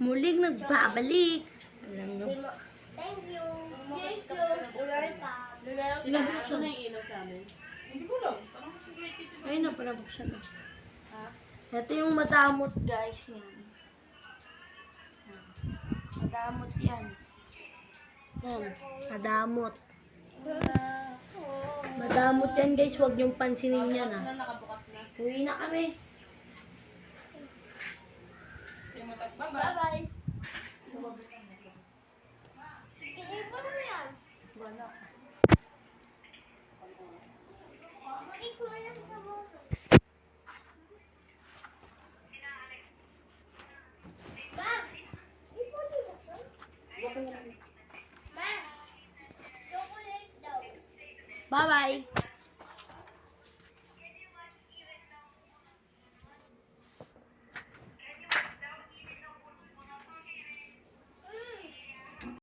Muling nagbabalik. Alam nyo. Thank you. Thank you. Welcome. Ilang beses na yung ilaw sa amin? Hindi ko lang. Ayun na pala buksan na. Ito yung madamot guys. Yan. Madamot yan. Yan. Madamot. Madamot yan guys. Huwag niyong pansinin yan ah. Nakabukas na. Uwi na kami. Bye-bye. Iipon mo yan. Wala. Ikaw yan sa mga. Ma! Ipon mo ba? Ma! Chocolate daw. Bye-bye.